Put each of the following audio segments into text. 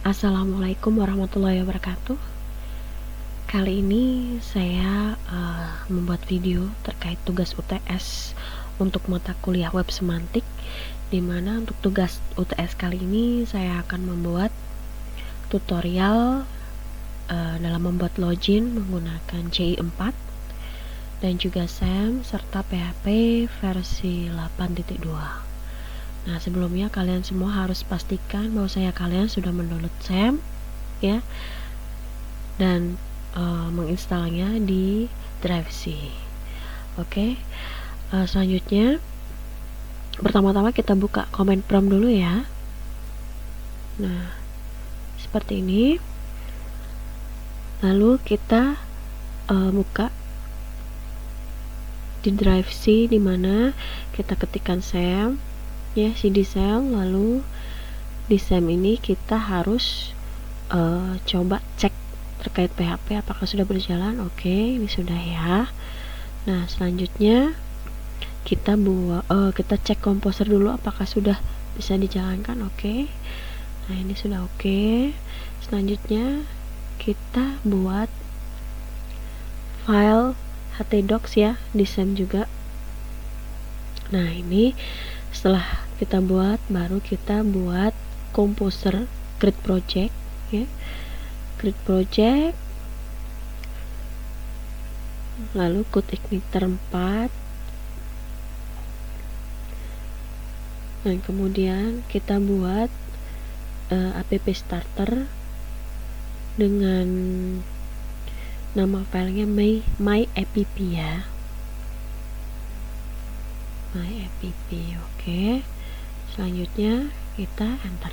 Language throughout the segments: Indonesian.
Assalamualaikum warahmatullahi wabarakatuh. Kali ini saya membuat video terkait tugas UTS untuk mata kuliah web semantik, dimana untuk tugas UTS kali ini saya akan membuat tutorial dalam membuat login menggunakan CI 4 dan juga SAM serta PHP versi 8.2. Nah, sebelumnya kalian semua harus pastikan bahwa kalian sudah mendownload SAM ya, dan menginstalnya di drive C. Oke. Selanjutnya pertama-tama kita buka command prompt dulu ya. Nah, seperti ini. Lalu kita buka di drive C, dimana kita ketikkan SAM ya, cd SAM. Lalu di SAM ini kita harus coba cek terkait PHP apakah sudah berjalan. Oke, ini sudah ya. Nah, selanjutnya kita kita cek komposer dulu apakah sudah bisa dijalankan. Oke. Nah, ini sudah oke. Selanjutnya kita buat file htdocs ya di SAM juga. Nah, ini setelah kita buat, baru kita buat komposer create project ya, create project, lalu code igniter 4, dan kemudian kita buat app starter dengan nama filenya my.app ya, my.app. Oke. Selanjutnya kita enter.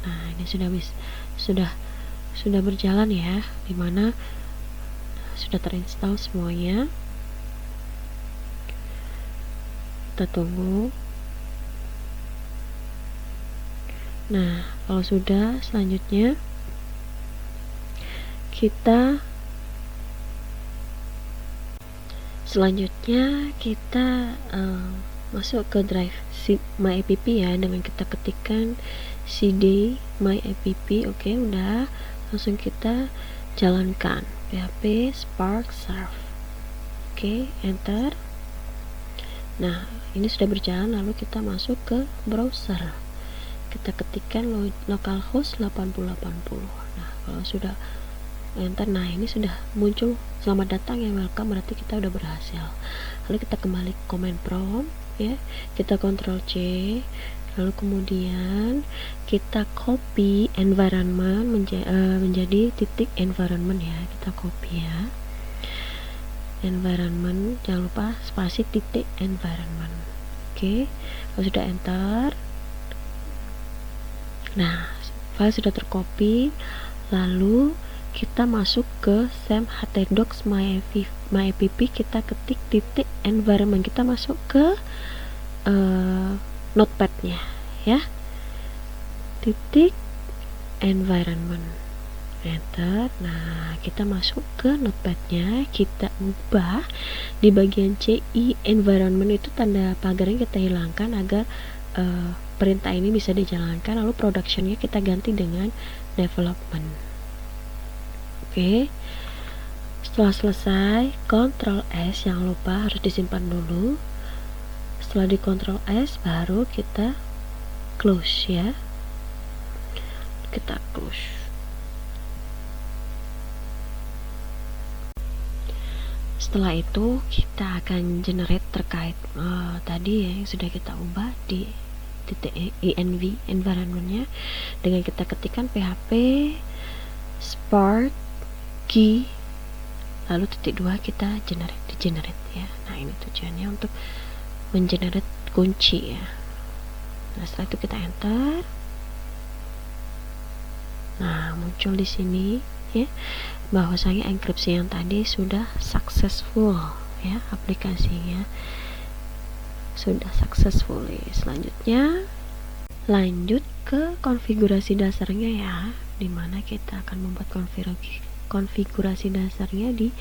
Nah, ini sudah berjalan ya, dimana sudah terinstall semuanya. Kita tunggu. Nah, kalau sudah, selanjutnya kita masuk ke drive my.app ya, dengan kita ketikkan cd my.app. Oke, udah, langsung kita jalankan php spark serve. Oke, enter. Nah, ini sudah berjalan. Lalu kita masuk ke browser, kita ketikkan localhost 8080. Nah, kalau sudah enter, nah ini sudah muncul selamat datang ya, welcome, berarti kita udah berhasil. Lalu kita kembali ke command prompt ya, kita Ctrl C, lalu kemudian kita copy environment menjadi titik environment ya, kita copy ya, environment, jangan lupa spasi titik environment. Oke, kalau sudah enter, nah file sudah tercopy. Lalu kita masuk ke SAM htdocs my.app, kita ketik titik environment, kita masuk ke notepadnya ya, titik environment, enter. Nah, kita masuk ke notepadnya, kita ubah di bagian CI environment itu tanda pagarnya kita hilangkan agar perintah ini bisa dijalankan. Lalu productionnya kita ganti dengan development. Oke. Setelah selesai, Ctrl S, jangan lupa harus disimpan dulu. Setelah di Ctrl S, baru kita close ya, kita close. Setelah itu kita akan generate terkait tadi ya, yang sudah kita ubah di titik env environmentnya, dengan kita ketikkan php spark key, lalu titik 2 kita generate ya. Nah, ini tujuannya untuk mengenerate kunci ya. Nah, setelah itu kita enter. Nah, muncul di sini ya, bahwasanya enkripsi yang tadi sudah successful ya, aplikasinya sudah successful. Selanjutnya lanjut ke konfigurasi dasarnya ya, dimana kita akan membuat konfigurasi dasarnya di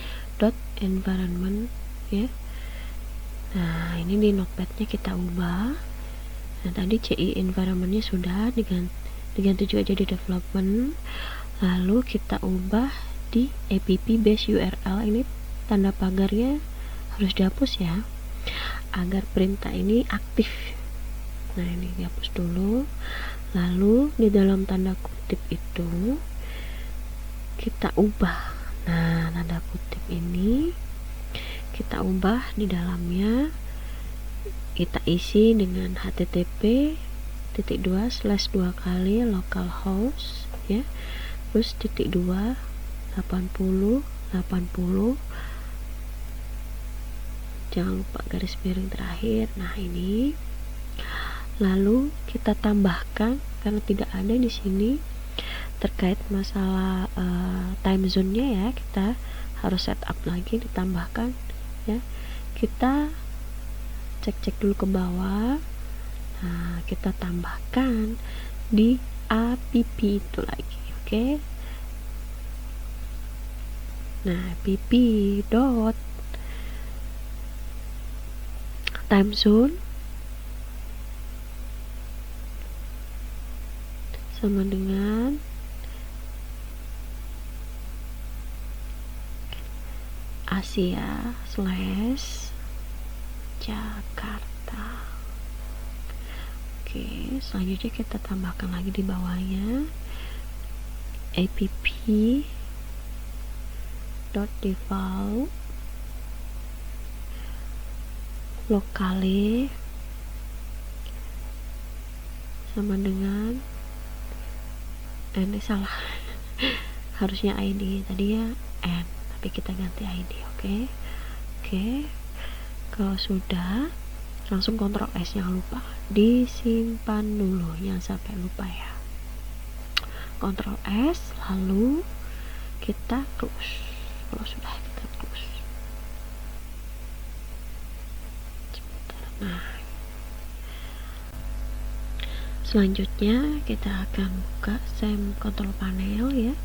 .environment ya. Nah, ini di notepadnya kita ubah. Nah, tadi CI environmentnya sudah diganti juga jadi development, lalu kita ubah di app base URL. Ini tanda pagarnya harus dihapus ya, agar perintah ini aktif. Nah, ini dihapus dulu. Lalu di dalam tanda kutip itu kita ubah. Nah, tanda kutip ini kita ubah, di dalamnya kita isi dengan http://2 kali localhost ya, terus /2 80 80, jangan lupa garis miring terakhir. Nah, ini lalu kita tambahkan, karena tidak ada di sini terkait masalah time zone-nya ya, kita harus setup lagi, ditambahkan ya. Kita cek dulu ke bawah. Nah, kita tambahkan di app itu lagi, oke. Nah, app dot time zone sama dengan Asia / Jakarta. Oke, selanjutnya kita tambahkan lagi di bawahnya app dot default locale sama dengan ini salah harusnya ID tadi ya, N, tapi kita ganti ID. Oke. Kalau sudah, langsung Ctrl S, jangan lupa disimpan dulu, jangan sampai lupa ya. Ctrl S, lalu kita close. Kalau sudah, kita close. Nah, selanjutnya kita akan buka SAM control panel ya.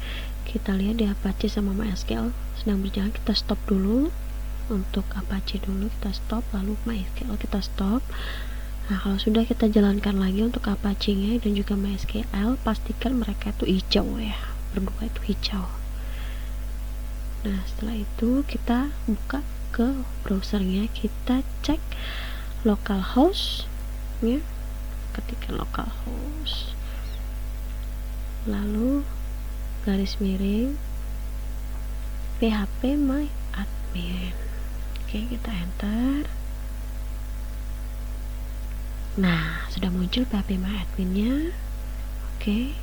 Kita lihat di Apache sama MySQL sedang berjalan, kita stop dulu. Untuk Apache dulu kita stop, lalu MySQL kita stop. Nah, kalau sudah, kita jalankan lagi untuk Apache-nya dan juga MySQL, pastikan mereka itu hijau ya, berdua itu hijau. Nah, setelah itu kita buka ke browsernya, kita cek localhost ya, ketika localhost, lalu garis miring php my admin. Oke, kita enter. Nah, sudah muncul php my adminnya. Oke.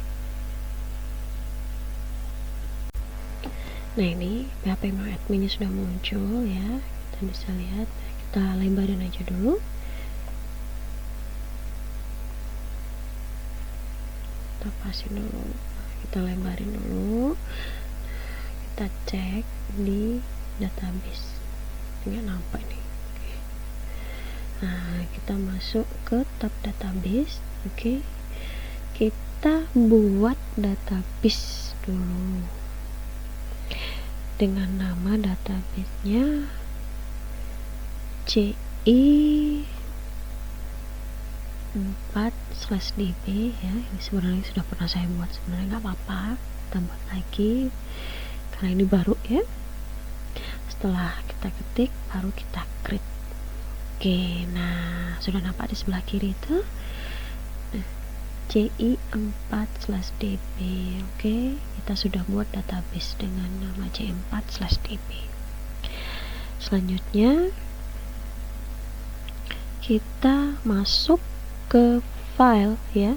Nah, ini php my adminnya sudah muncul ya, kita bisa lihat. Kita lebarin aja dulu. Kita pasin dulu, kita lebarin dulu. Kita cek di database, nggak nampak nih. Oke. Nah, kita masuk ke tab database. Oke. Kita buat database dulu dengan nama database-nya CI4/DB ya. Ini sebenarnya sudah pernah saya buat, sebenarnya nggak apa-apa, kita buat lagi karena ini baru ya. Setelah kita ketik, baru kita create. Oke, nah sudah nampak di sebelah kiri itu CI4/DB. Oke, kita sudah buat database dengan nama CI4/DB. Selanjutnya kita masuk ke file ya.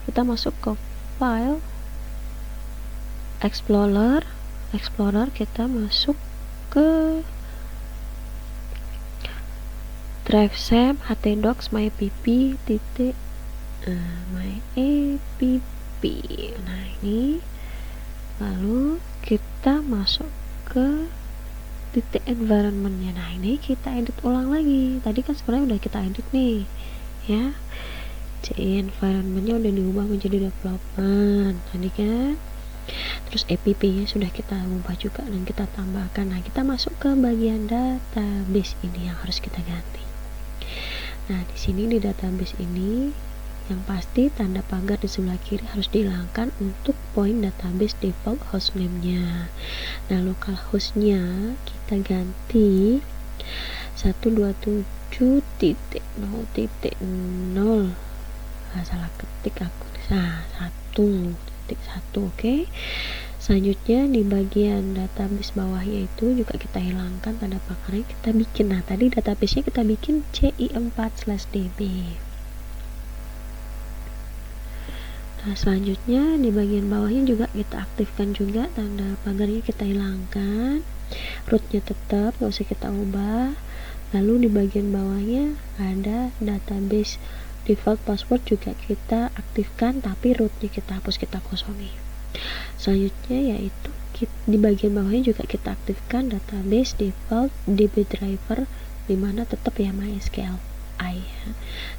Kita masuk ke file Explorer, kita masuk ke drive SAM htdocs myapp titik myapp. Nah, ini lalu kita masuk ke titik environmentnya. Nah, ini kita edit ulang lagi. Tadi kan sebenarnya udah kita edit nih ya, CI environmentnya udah diubah menjadi development tadi kan. Terus app nya sudah kita ubah juga dan kita tambahkan. Nah, kita masuk ke bagian database ini yang harus kita ganti. Nah, di sini di database ini Yang pasti tanda pagar di sebelah kiri harus dihilangkan untuk poin database default hostname-nya. Nah, local hostnya kita ganti 127.0.0. Salah ketik aku. Nah, 1.1, oke. Selanjutnya di bagian database bawahnya itu juga kita hilangkan tanda pagarnya, kita bikin. Nah, tadi database-nya kita bikin ci4/db. Nah, selanjutnya di bagian bawahnya juga kita aktifkan juga tanda pagarnya, kita hilangkan. Rootnya tetap, nggak usah kita ubah. Lalu di bagian bawahnya ada database default password juga kita aktifkan, tapi rootnya kita hapus, kita kosongi. Selanjutnya yaitu di bagian bawahnya juga kita aktifkan database default db driver, dimana tetap ya MySQL ya.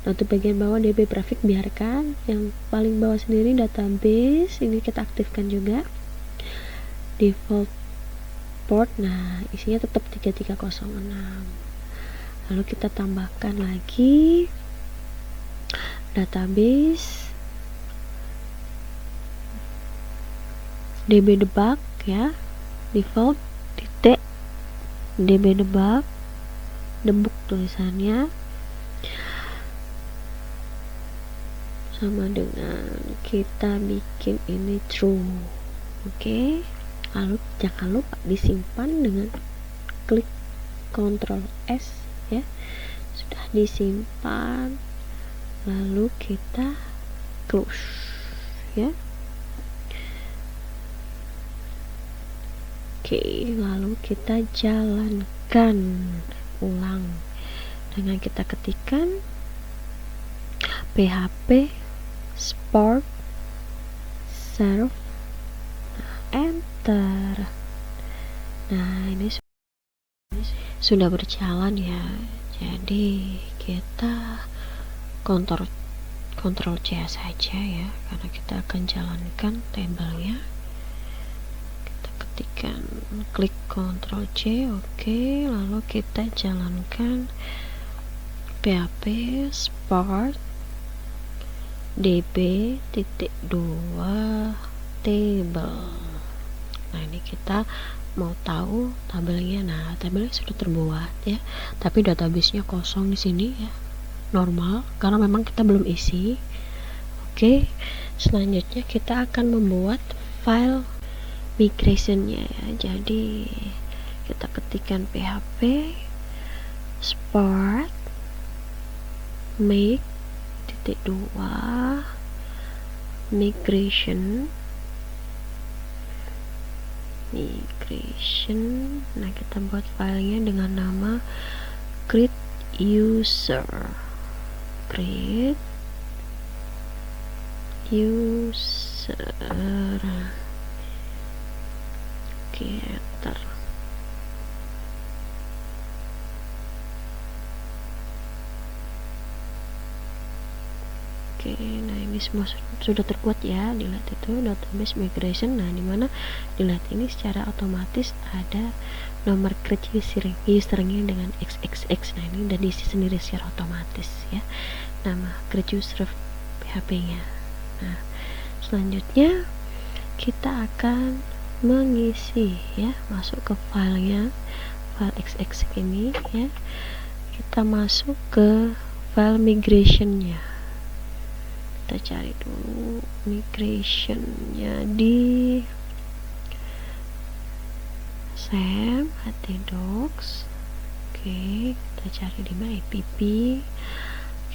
Nah, untuk bagian bawah DB grafik biarkan, yang paling bawah sendiri database ini kita aktifkan juga default port. Nah, isinya tetap 3306. Lalu kita tambahkan lagi database DB debug ya, default titik DB debug tulisannya sama dengan kita bikin ini true. Oke. Lalu jangan lupa disimpan dengan klik Ctrl S ya. Sudah disimpan, lalu kita close ya. Oke, lalu kita jalankan ulang dengan kita ketikkan php spark serve, enter. Nah, ini sudah berjalan ya. Jadi kita Ctrl C saja ya, karena kita akan jalankan tabelnya. Kita ketikkan, klik Ctrl C, oke. Lalu kita jalankan php spark db.2 table. Nah, ini kita mau tahu tabelnya. Nah, tabelnya sudah terbuat ya, tapi database-nya kosong di sini ya, normal karena memang kita belum isi. Oke, selanjutnya kita akan membuat file migration-nya ya. Jadi kita ketikkan php spark make titik 2 migration. Nah, kita buat filenya dengan nama create user. Oke, enter. Oke, nah ini semua sudah terbuat ya. Dilihat itu database migration. Nah, dimana dilihat ini secara otomatis ada nomor create usernya dengan xxx. Nah, ini udah diisi sendiri secara otomatis ya, nama create user PHP nya. Nah, selanjutnya kita akan mengisi ya, masuk ke filenya, file xx ini ya. Kita masuk ke file migrationnya. Kita cari dulu migrationnya di sam htdocs. Oke, kita cari di mypp,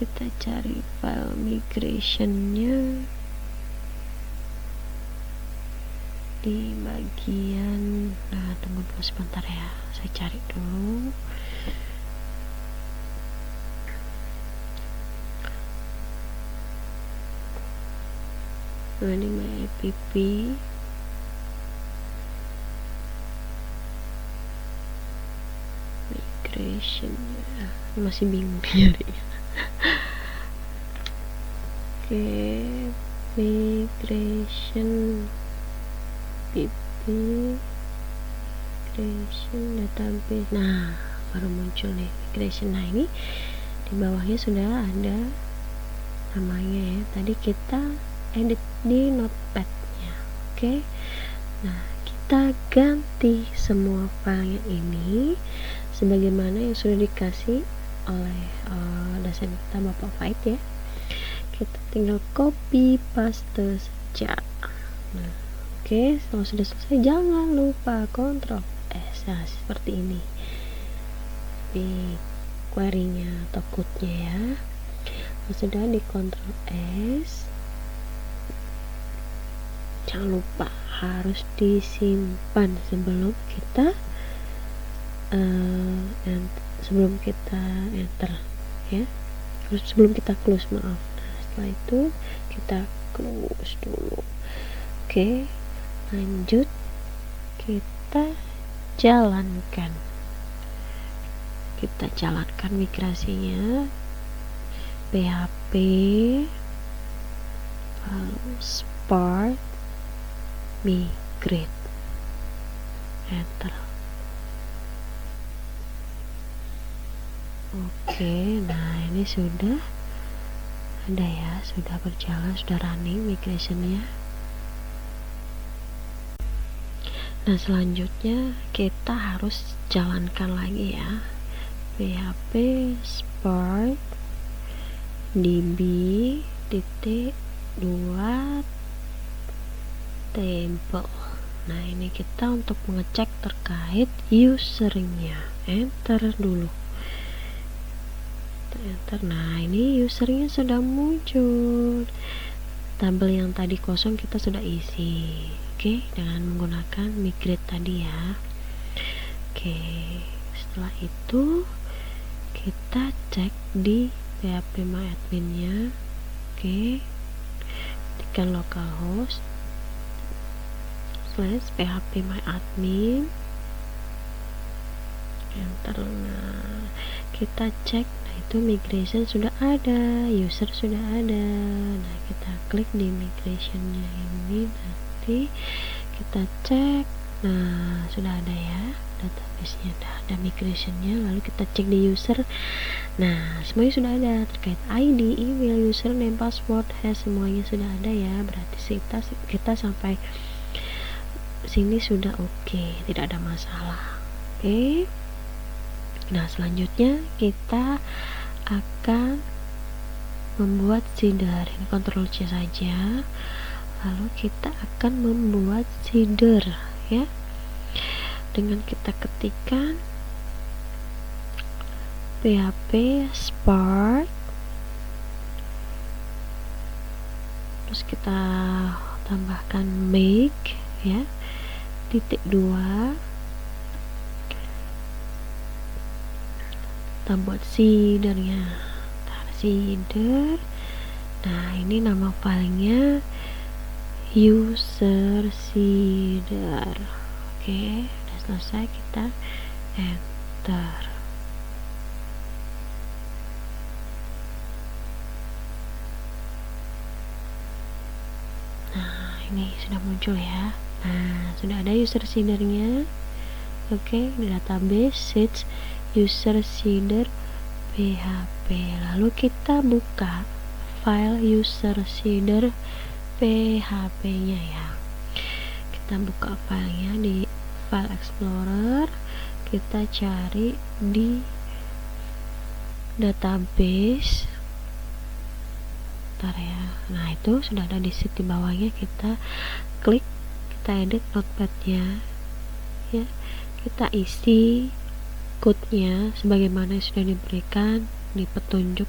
kita cari file migrationnya di bagian, nah tunggu dulu sebentar ya, saya cari dulu. Nah, ini mypp, migration ya, masih bingung nyarinya. Oke, migration migration database. Nah, baru muncul nih migration. Nah, ini di bawahnya sudah ada namanya ya, tadi kita edit di notepad-nya. Oke. Nah, kita ganti semua filenya ini sebagaimana yang sudah dikasih oleh dosen kita Bapak Faid ya. Kita tinggal copy paste saja. Nah, oke, kalau sudah selesai jangan lupa Ctrl S. Nah, seperti ini di query-nya atau code-nya ya. Kalau sudah di Ctrl S, jangan lupa harus disimpan sebelum kita enter ya, sebelum kita close, maaf. Nah, setelah itu kita close dulu. Oke, lanjut kita jalankan migrasinya. PHP lalu Spark migrate, enter. Oke, nah ini sudah ada ya, sudah berjalan, sudah running migrationnya. Nah, selanjutnya kita harus jalankan lagi ya, PHP Spark db titik 2 table. Nah, ini kita untuk mengecek terkait usernya, enter dulu. Enter. Nah, ini usernya sudah muncul. Tabel yang tadi kosong kita sudah isi. Oke, dengan menggunakan migrate tadi ya. Oke, setelah itu kita cek di PHP MyAdmin-nya. Oke, ketikkan localhost / PHP MyAdmin, enter. Nah, kita cek. Nah, itu migration sudah ada, user sudah ada. Nah, kita klik di migrationnya ini, nanti kita cek. Nah, sudah ada ya database-nya, ada migrationnya. Lalu kita cek di user. Nah, semuanya sudah ada terkait ID, email, username, password, hash, semuanya sudah ada ya. Berarti kita sampai sini sudah oke, tidak ada masalah. Oke. Nah, selanjutnya kita akan membuat seeder. Ini Ctrl C saja. Lalu kita akan membuat seeder ya. Dengan kita ketikkan PHP Spark, terus kita tambahkan make ya, titik 2, kita buat seedernya, seeder. Nah, ini nama filenya user seeder. Oke, udah selesai, kita enter. Nah, ini sudah muncul ya. Nah, sudah ada user seedernya. Oke, di database search user seeder PHP. Lalu kita buka file user seeder PHP-nya ya. Kita buka filenya di File Explorer. Kita cari di database. Bentar ya. Nah, itu sudah ada di sheet di bawahnya. Kita klik, kita edit notepad-nya ya. Kita isi code-nya sebagaimana yang sudah diberikan di petunjuk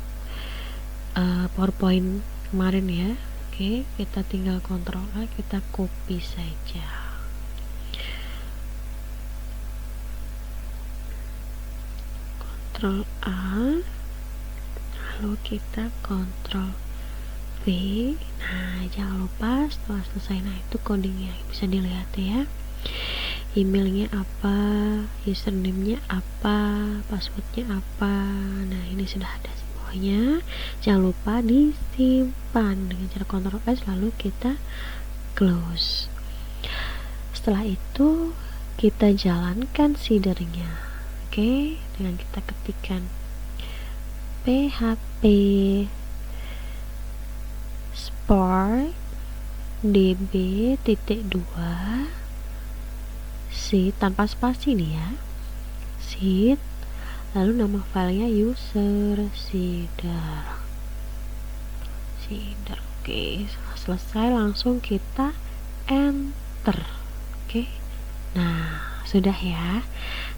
PowerPoint kemarin ya. Oke, kita tinggal Ctrl A, kita copy saja. Ctrl A, lalu kita Ctrl V. Nah, jangan lupa setelah selesai, nah itu codingnya bisa dilihat ya. Emailnya apa, username-nya apa, passwordnya apa. Nah, ini sudah ada semuanya. Jangan lupa disimpan dengan cara Ctrl S, lalu kita close. Setelah itu kita jalankan seedernya. Oke, dengan kita ketikkan PHP spark db.2 seed tanpa spasi nih ya, seed, lalu nama filenya user seeder. Oke, setelah selesai langsung kita enter. Oke, nah sudah ya,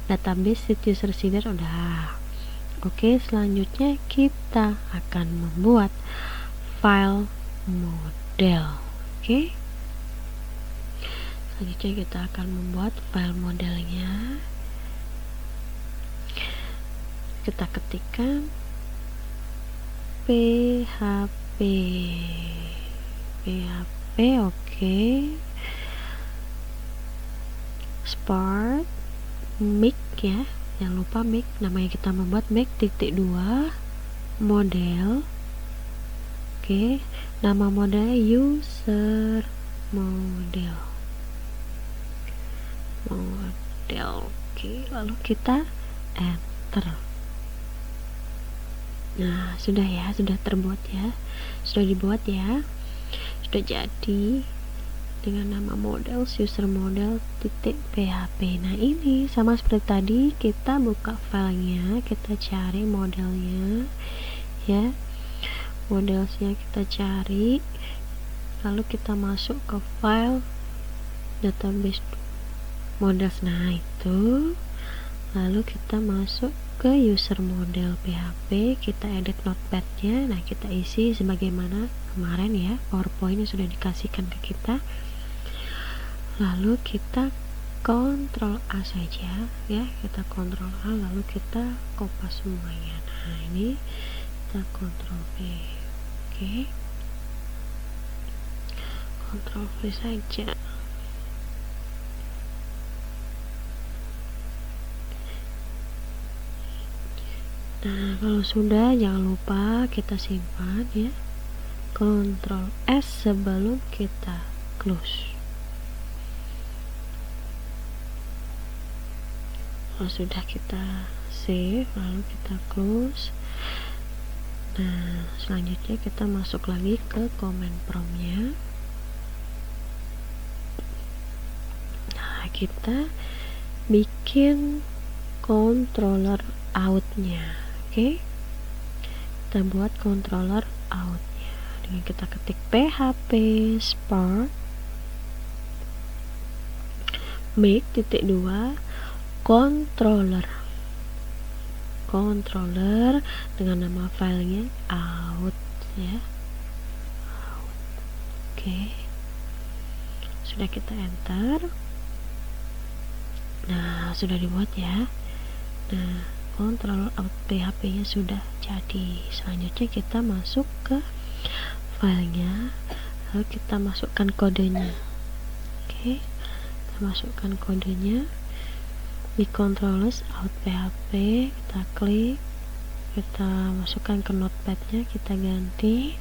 database seed user seeder udah. Oke, selanjutnya kita akan membuat file model. Oke, selanjutnya kita akan membuat file modelnya. Kita ketikkan php, oke, spark make ya, jangan lupa make, namanya kita membuat make.2 model. Oke, nama modelnya user model. Oke, lalu kita enter. Nah, sudah ya, sudah terbuat ya, sudah dibuat ya, sudah jadi dengan nama model user model .php. Nah, ini sama seperti tadi, kita buka filenya, kita cari modelnya ya, modelnya kita cari, lalu kita masuk ke file database models. Nah, itu lalu kita masuk ke user model PHP, kita edit notepadnya. Nah, kita isi sebagaimana kemarin ya, PowerPoint yang sudah dikasihkan ke kita. Lalu kita Ctrl A saja ya, kita Ctrl A, lalu kita kopas semuanya. Nah, ini kita Ctrl V. Oke, Ctrl V saja. Nah, kalau sudah, jangan lupa kita simpan ya, Ctrl S sebelum kita close. Kalau sudah, kita save, lalu kita close. Nah, selanjutnya kita masuk lagi ke command promptnya. Nah, kita bikin controller outnya. Oke, kita buat controller outnya dengan kita ketik php spark make.2 controller dengan nama filenya out ya, out. Oke, sudah, kita enter. Nah, sudah dibuat ya. Nah, controller out PHP nya sudah jadi. Selanjutnya kita masuk ke filenya, lalu kita masukkan kodenya. Oke, kita masukkan kodenya di controllers out PHP, kita klik, kita masukkan ke notepadnya, kita ganti.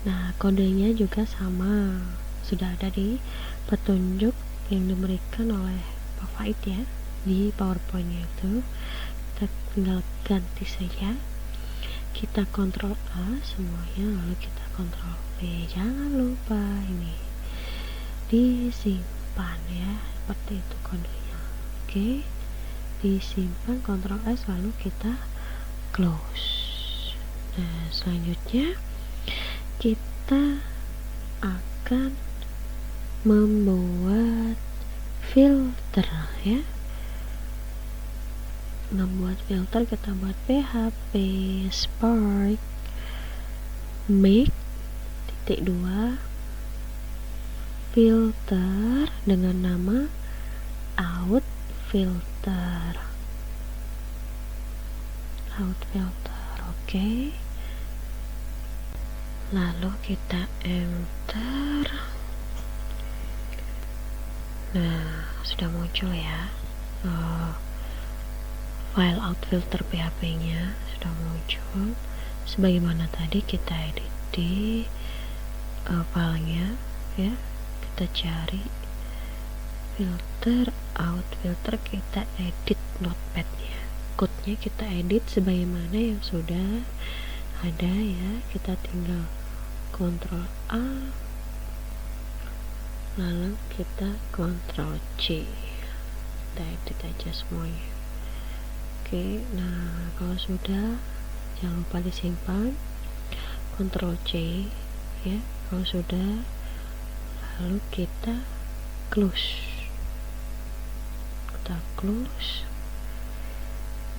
Nah, kodenya juga sama, sudah ada di petunjuk yang diberikan oleh Pak Faid ya, di PowerPoint-nya itu. Kita tinggal ganti saja, kita Ctrl A semuanya, lalu kita Ctrl V. Jangan lupa ini disimpan ya, seperti itu kodenya. Oke, disimpan, Ctrl S, lalu kita close. Nah, selanjutnya kita akan membuat filter ya. Membuat filter, kita buat php spark make.2 filter dengan nama out filter. Oke, lalu kita enter. Nah, sudah muncul ya, file out filter PHP nya sudah muncul. Sebagaimana tadi kita edit di filenya ya, kita cari filter out filter, kita edit notepadnya, code-nya kita edit sebagaimana yang sudah ada ya, kita tinggal Ctrl A, lalu kita Ctrl C, kita edit aja semuanya. Oke, nah kalau sudah, jangan lupa disimpan, Ctrl C ya. Kalau sudah, lalu kita close,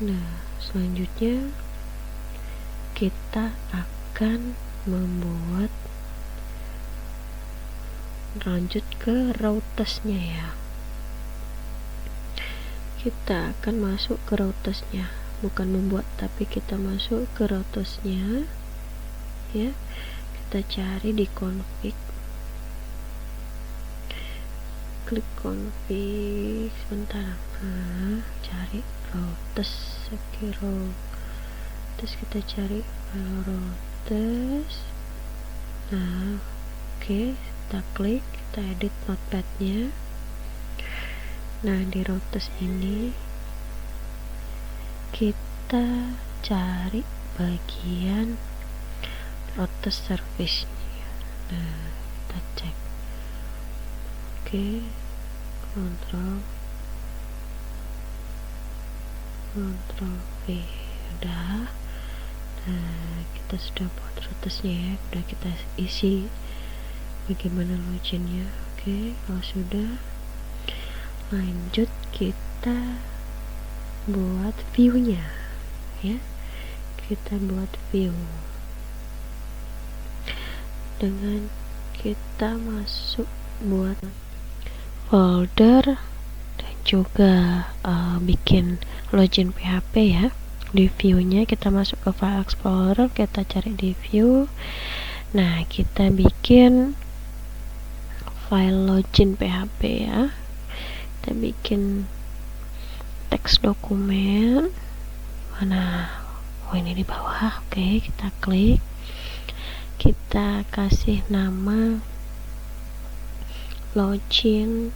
nah selanjutnya kita akan membuat lanjut ke routesnya ya. Kita akan masuk ke routesnya, bukan membuat tapi kita masuk ke routesnya ya. Kita cari di config, klik config sebentar, nah cari routes, terus kita cari routes. Nah oke, kita klik, kita edit notepadnya. Nah di routes ini kita cari bagian routes service. Nah kita cek, oke, Ctrl V, udah. Nah kita sudah buat routesnya ya, udah kita isi bagaimana loginnya. Oke, kalau sudah, lanjut kita buat view-nya ya. Kita buat view dengan kita masuk buat folder dan juga bikin login PHP ya. Di view-nya kita masuk ke file explorer, kita cari di view. Nah kita bikin file login PHP ya. Kita bikin teks dokumen mana, oh ini di bawah. Oke, kita klik, kita kasih nama login.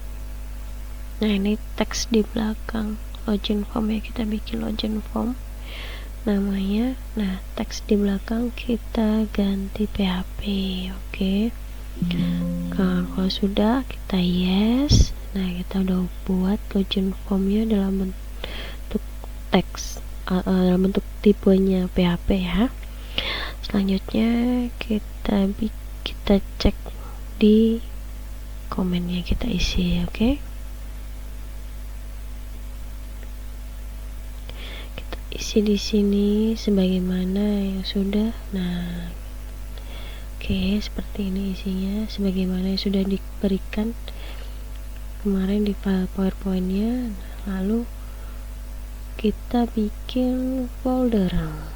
Nah ini teks di belakang login form ya, kita bikin login form namanya. Nah teks di belakang kita ganti PHP. Oke. Nah, kalau sudah, kita yes. Nah kita udah buat login formnya dalam bentuk teks, dalam bentuk tipenya PHP ya. Selanjutnya kita cek di komennya, kita isi. Oke, kita isi di sini sebagaimana yang sudah. Nah oke, seperti ini isinya sebagaimana yang sudah diberikan kemarin di file powerpointnya. Lalu kita bikin foldernya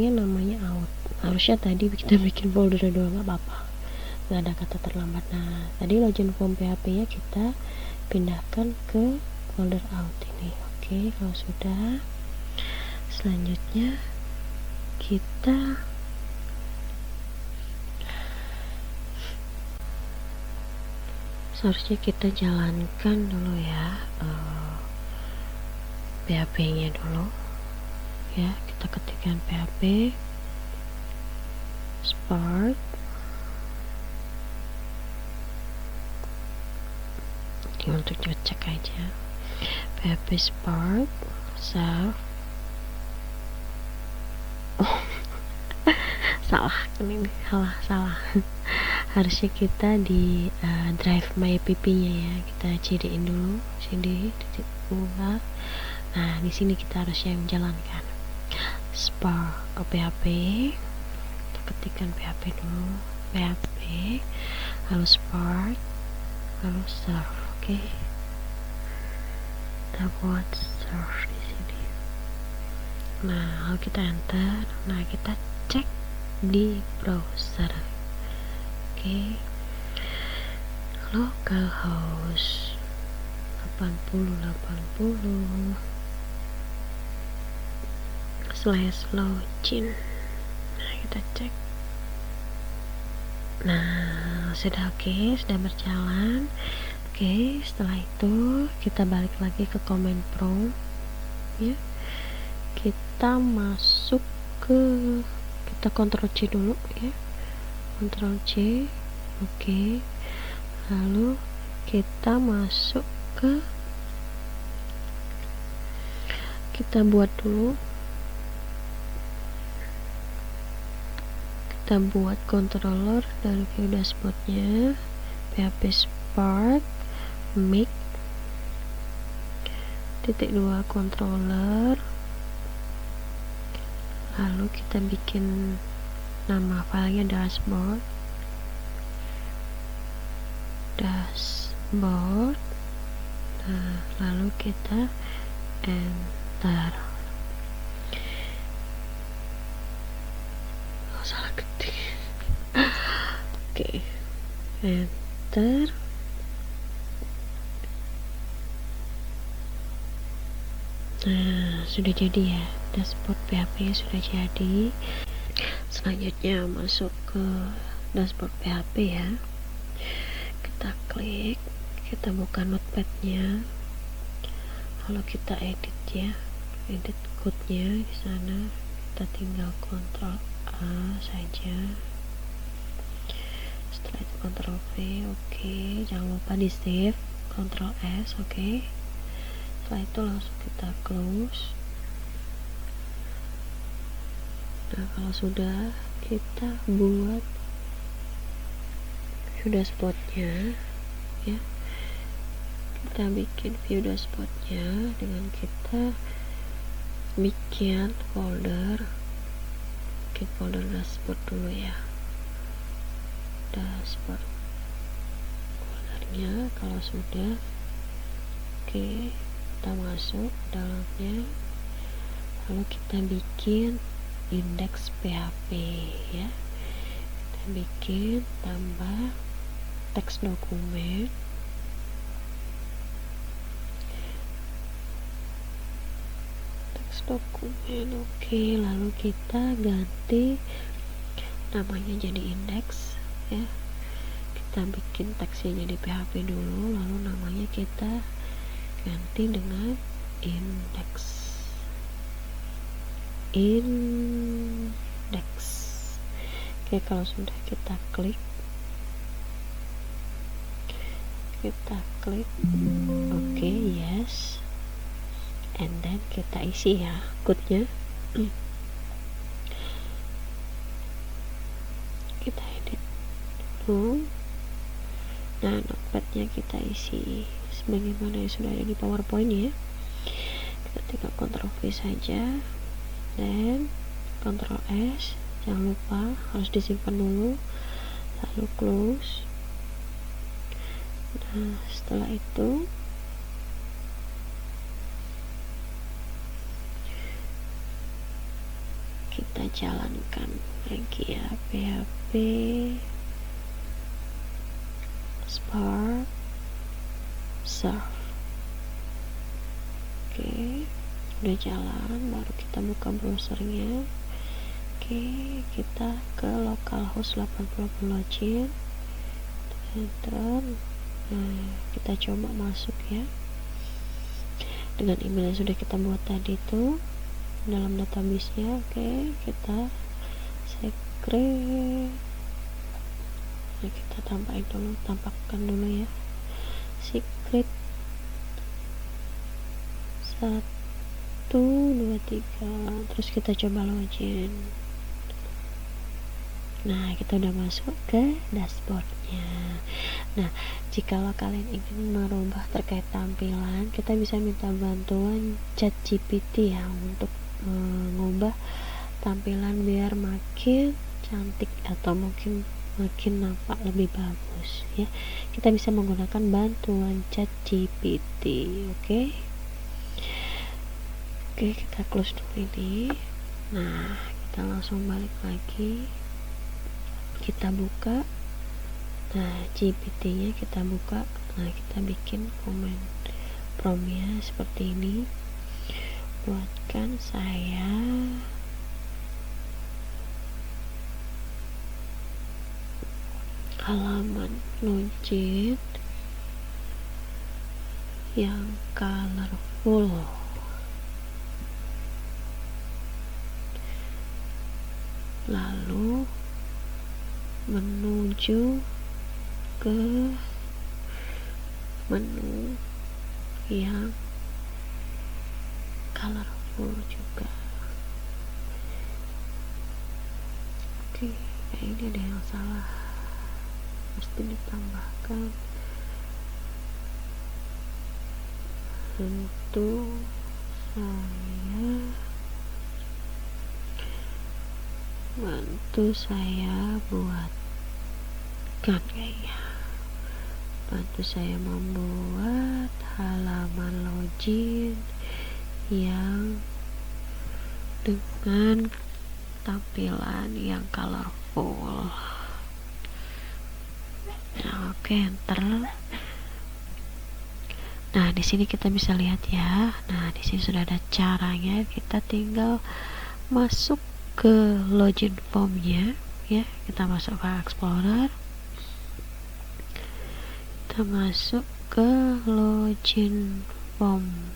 namanya out. Harusnya tadi kita bikin folder dulu, nggak apa-apa, nggak ada kata terlambat. Nah tadi login form PHP nya kita pindahkan ke folder out ini. Oke, kalau sudah, selanjutnya kita seharusnya kita jalankan dulu ya PHP nya dulu ya. Kita ketikkan PHP Spark, ini untuk cek aja, PHP Spark serve. Salah kan ini, salah harusnya kita di drive my app nya ya. Kita cd-in dulu, cd titik buka. Nah di sini kita harusnya menjalankan Spark PHP. Kita ketikkan PHP dulu, PHP lalu Spark lalu serve. Oke, kita buat serve di sini. Nah lalu kita enter. Nah kita cek di browser. Oke, localhost 8080/login. Nah kita cek. Nah sudah oke, sudah berjalan. Oke, setelah itu kita balik lagi ke command prompt ya. kita masuk ke, kita Ctrl C dulu ya, Ctrl C, oke. Lalu kita masuk ke, kita buat dulu, kita buat controller dari view dashboardnya, PHP Spark make .2 controller, lalu kita bikin nama filenya dashboard, nah lalu kita enter. Salah ketik. Oke, enter. Nah, sudah jadi ya, dashboard PHP sudah jadi. Selanjutnya masuk ke dashboard PHP ya. Kita klik, kita buka notepadnya, lalu kita edit ya, edit code-nya di sana. Kita tinggal Ctrl A saja. Setelah itu Ctrl V, oke. Jangan lupa di save, Ctrl S, oke. Setelah itu langsung kita close. Nah, kalau sudah, kita buat view dashboardnya ya. Kita bikin view dashboardnya dengan kita bikin folder dashboard dulu ya. Dashboard foldernya kalau sudah, oke, kita masuk dalamnya, lalu kita bikin indeks PHP ya. Kita bikin tambah teks dokumen, oke. Lalu kita ganti namanya jadi indeks ya. Kita bikin teksnya jadi PHP dulu, lalu namanya kita ganti dengan indeks. Oke, kalau sudah kita klik oke, yes, and then kita isi ya code-nya. Kita edit dulu. Nah, notepadnya kita isi sebagaimana yang sudah ada di PowerPoint ya. Kita tinggal Ctrl V saja dan Ctrl S, jangan lupa harus disimpan dulu, lalu close. Nah, setelah itu kita jalankan lagi ya, PHP Spark Surf. Oke, udah jalan, baru kita buka browsernya. Oke, kita ke localhost 80 login, enter. Nah, kita coba masuk ya dengan email yang sudah kita buat tadi itu dalam database-nya. Oke, kita secret. Nah, kita tampakkan dulu ya, secret 1 2 3, terus kita coba login. Nah, kita udah masuk ke dashboardnya. Nah, jikalau kalian ingin merubah terkait tampilan, kita bisa minta bantuan ChatGPT ya untuk mengubah tampilan biar makin cantik atau mungkin makin nampak lebih bagus ya. Kita bisa menggunakan bantuan ChatGPT. Oke, kita close dulu ini. Nah, kita langsung balik lagi, kita buka. Nah, GPT nya kita buka. Nah, kita bikin komen promnya seperti ini. Buatkan saya halaman login yang colorful. lalu menuju ke menu yang colorful juga. Oke, ini ada yang salah, mesti ditambahkan untuk saya buatkan kayaknya. Bantu saya membuat halaman login yang dengan tampilan yang colorful. Nah, oke, enter. Nah, di sini kita bisa lihat ya. Nah, di sini sudah ada caranya. Kita tinggal masuk ke login formnya ya. Kita masuk ke Explorer. Kita masuk ke login form.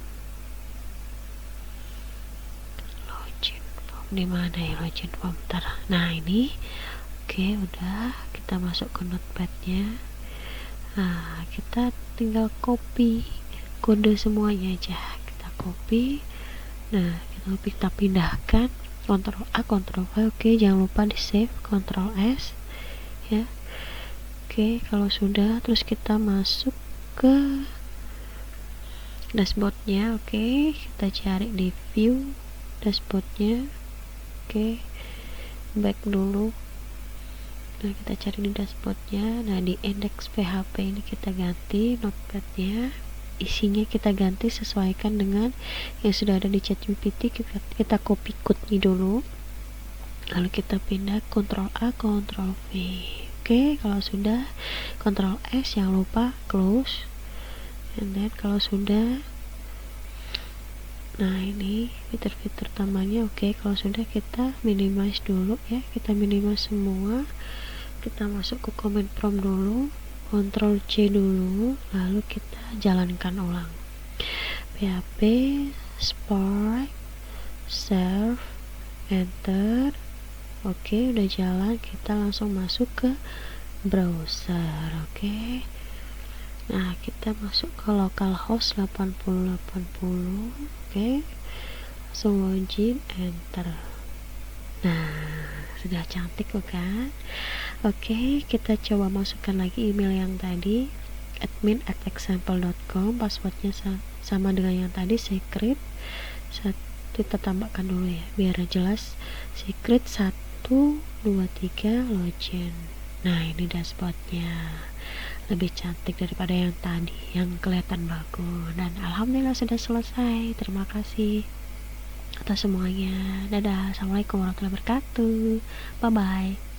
Di mana ya login form? Nah, ini oke, udah. Kita masuk ke notepadnya. Nah, kita tinggal copy kode semuanya aja. Kita copy. Nah, kita pindahkan. Ctrl A, Ctrl V. Oke, jangan lupa di save. Ctrl S ya. Oke, kalau sudah, terus kita masuk ke dashboardnya. Oke, kita cari di view dashboardnya. Oke, back dulu. Nah, kita cari di dashboardnya. Nah, di index PHP ini kita ganti notepadnya, isinya kita ganti sesuaikan dengan yang sudah ada di ChatGPT. Kita copy code-nya dulu, lalu kita pindah Ctrl A, Ctrl V. Oke, kalau sudah, Ctrl S, jangan lupa close. And then kalau sudah, nah ini fitur-fitur tambahnya. Oke, kalau sudah, kita minimize dulu ya. Kita minimize semua. Kita masuk ke command prompt dulu, Ctrl C dulu, lalu kita jalankan ulang. PHP Spark Serve, enter. Oke, udah jalan. Kita langsung masuk ke browser. Oke, nah kita masuk ke localhost 8080. Oke, langsung login, enter. Nah, sudah cantik bukan? Oke, kita coba masukkan lagi email yang tadi, admin@example.com. Passwordnya sama dengan yang tadi, secret. Kita tambahkan dulu ya biar jelas. Secret 123 login. Nah, ini dashboardnya lebih cantik daripada yang tadi, yang kelihatan bagus. Dan alhamdulillah sudah selesai. Terima kasih atas semuanya. Dadah, assalamualaikum warahmatullahi wabarakatuh. Bye bye.